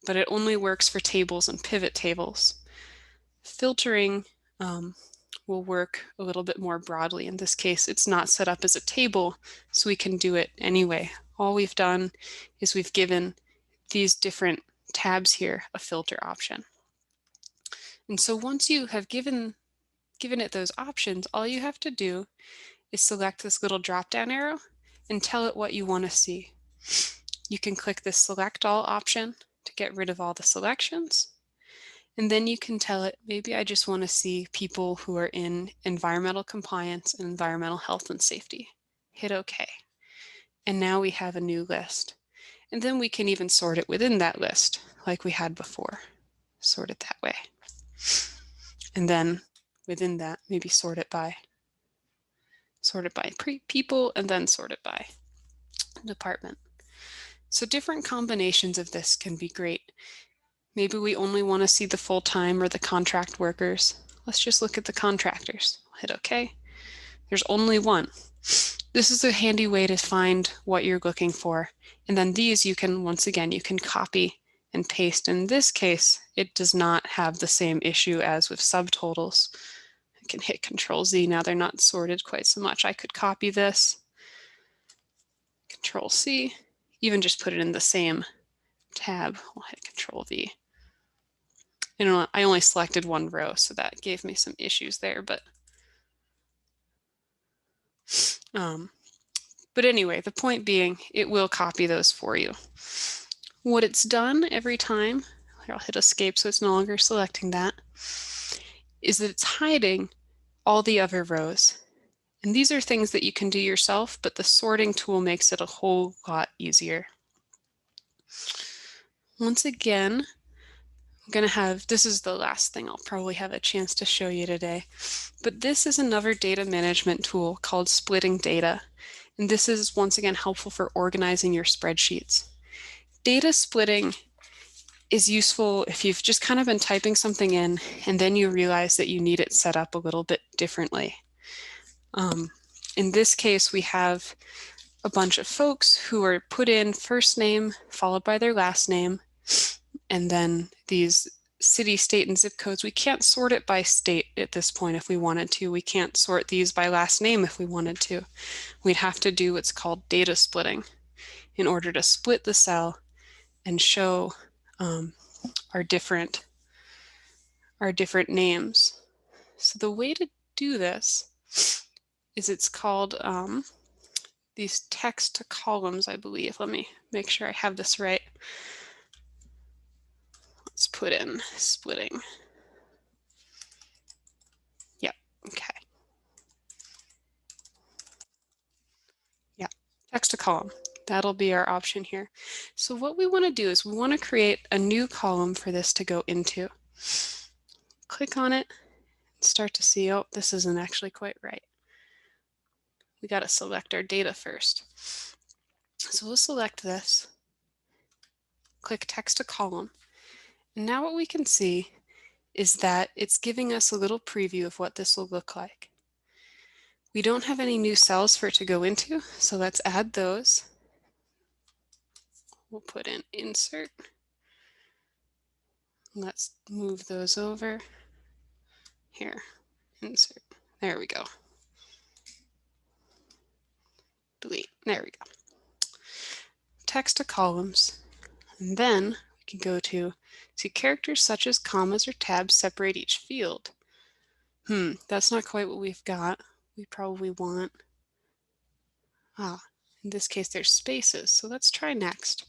but it only works for tables and pivot tables. Filtering will work a little bit more broadly. In this case, it's not set up as a table, so we can do it anyway. All we've done is we've given these different tabs here a filter option. And so once you have given it those options, all you have to do is select this little drop-down arrow and tell it what you want to see. You can click this Select All option to get rid of all the selections. And then you can tell it, maybe I just want to see people who are in environmental compliance and environmental health and safety. Hit OK. And now we have a new list. And then we can even sort it within that list like we had before. Sort it that way. And then within that, maybe sort it by sort it by people, and then sort it by department. So different combinations of this can be great. Maybe we only want to see the full-time or the contract workers. Let's just look at the contractors. Hit OK. There's only one. This is a handy way to find what you're looking for. And then these you can, once again, you can copy and paste. In this case, it does not have the same issue as with subtotals. I can hit Control Z. Now they're not sorted quite so much. I could copy this, Control C, even just put it in the same tab. I'll hit Control V. And I only selected one row, so that gave me some issues there, but anyway, the point being, it will copy those for you. What it's done every time, I'll hit Escape so it's no longer selecting that, is that it's hiding all the other rows. And these are things that you can do yourself, but the sorting tool makes it a whole lot easier. Once again, I'm going to have, this is the last thing I'll probably have a chance to show you today, but this is another data management tool called Splitting Data. And this is once again helpful for organizing your spreadsheets. Data splitting is useful if you've just kind of been typing something in and then you realize that you need it set up a little bit differently. In this case, we have a bunch of folks who are put in first name followed by their last name, and then these city, state, and zip codes. We can't sort it by state at this point if we wanted to. We can't sort these by last name if we wanted to. We'd have to do what's called data splitting in order to split the cell and show our different names. So the way to do this is it's called these text to columns, I believe. Let me make sure I have this right. Let's put in splitting. Yep, okay. Yeah, text to column. That'll be our option here. So what we want to do is we want to create a new column for this to go into. Click on it and start to see, oh, this isn't actually quite right. We got to select our data first. So we'll select this, click text to column. And now what we can see is that it's giving us a little preview of what this will look like. We don't have any new cells for it to go into, so let's add those. We'll put in insert. Let's move those over. Here, insert. There we go. Delete. There we go. Text to columns. And then we can go to see characters such as commas or tabs separate each field. That's not quite what we've got. We probably want, in this case there's spaces. So let's try next.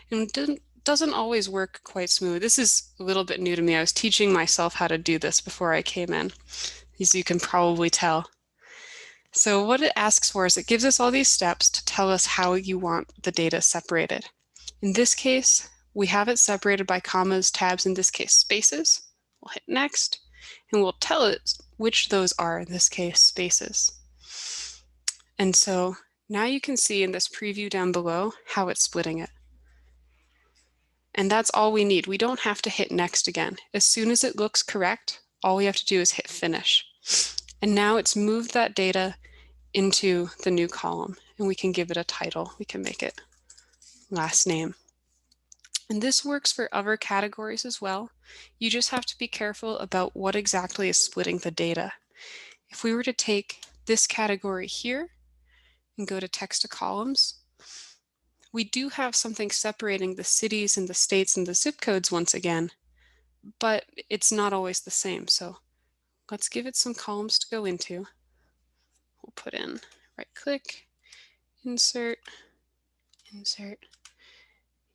And it doesn't always work quite smooth. This is a little bit new to me. I was teaching myself how to do this before I came in, as you can probably tell. So what it asks for is it gives us all these steps to tell us how you want the data separated. In this case, we have it separated by commas, tabs, in this case spaces. We'll hit next, and we'll tell it which those are, in this case spaces. And so now you can see in this preview down below how it's splitting it. And that's all we need. We don't have to hit next again. As soon as it looks correct, all we have to do is hit finish. And now it's moved that data into the new column, and we can give it a title. We can make it last name. And this works for other categories as well. You just have to be careful about what exactly is splitting the data. If we were to take this category here and go to text to columns, we do have something separating the cities and the states and the zip codes once again, but it's not always the same. So let's give it some columns to go into. We'll put in right click, insert, insert,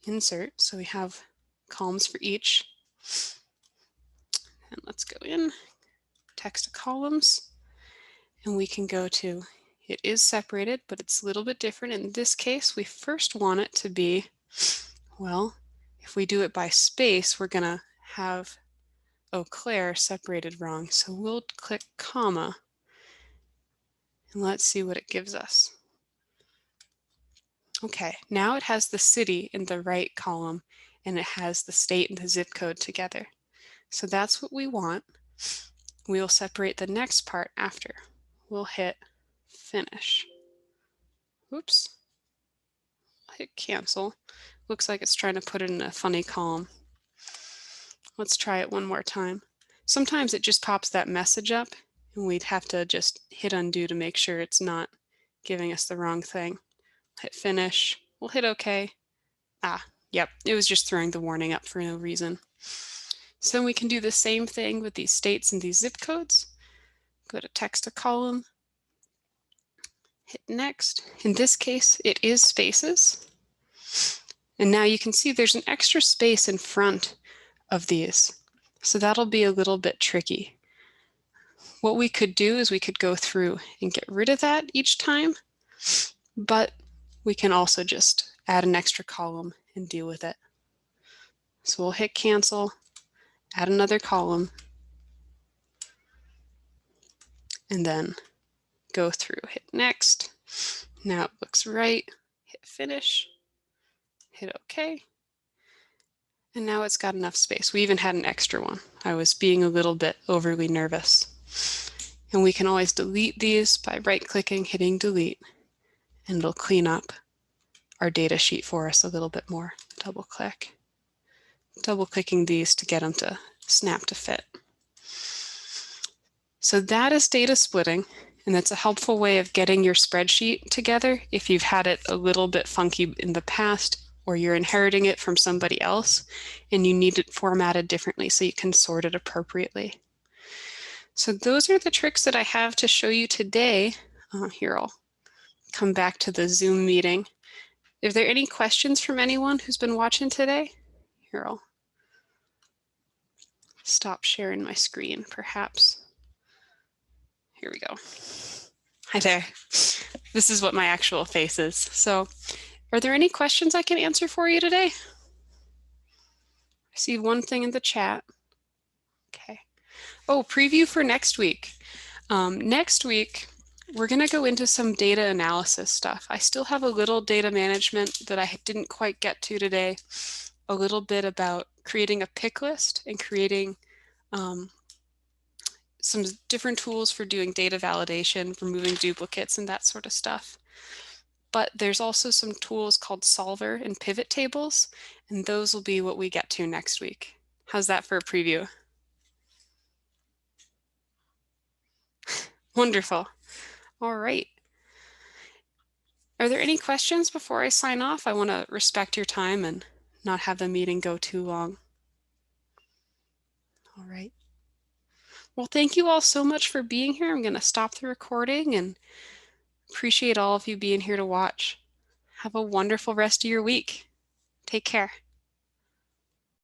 insert. So we have columns for each. And let's go in, text to columns, and we can go to, it is separated, but it's a little bit different. In this case, we first want it to be, well, if we do it by space, we're going to have Eau Claire separated wrong. So we'll click comma, And let's see what it gives us. Okay, now it has the city in the right column and it has the state and the zip code together. So that's what we want. We'll separate the next part after. We'll hit finish. Oops. I'll hit cancel. Looks like it's trying to put it in a funny column. Let's try it one more time. Sometimes it just pops that message up and we'd have to just hit undo to make sure it's not giving us the wrong thing. Hit finish. We'll hit OK. Yep, it was just throwing the warning up for no reason. So we can do the same thing with these states and these zip codes. Go to text to column, hit next. In this case, it is spaces. And now you can see there's an extra space in front of these. So that'll be a little bit tricky. What we could do is we could go through and get rid of that each time, but we can also just add an extra column and deal with it. So we'll hit cancel, add another column, and then go through, hit next. Now it looks right, hit finish, hit OK. And now it's got enough space. We even had an extra one. I was being a little bit overly nervous. And we can always delete these by right-clicking, hitting delete, and it'll clean up our data sheet for us a little bit more. Double-click. Double-clicking these to get them to snap to fit. So that is data splitting, and that's a helpful way of getting your spreadsheet together if you've had it a little bit funky in the past or you're inheriting it from somebody else and you need it formatted differently so you can sort it appropriately. So those are the tricks that I have to show you today. Here, I'll come back to the Zoom meeting. Are there any questions from anyone who's been watching today? Here, I'll stop sharing my screen, perhaps. Here we go. Hi there. This is what my actual face is. So are there any questions I can answer for you today? I see one thing in the chat. Okay. Oh, preview for next week. Next week, we're going to go into some data analysis stuff. I still have a little data management that I didn't quite get to today. A little bit about creating a pick list and creating some different tools for doing data validation, removing duplicates and that sort of stuff. But there's also some tools called Solver and pivot tables, and those will be what we get to next week. How's that for a preview? Wonderful. All right. Are there any questions before I sign off? I want to respect your time and not have the meeting go too long. All right. Well, thank you all so much for being here. I'm going to stop the recording and appreciate all of you being here to watch. Have a wonderful rest of your week. Take care.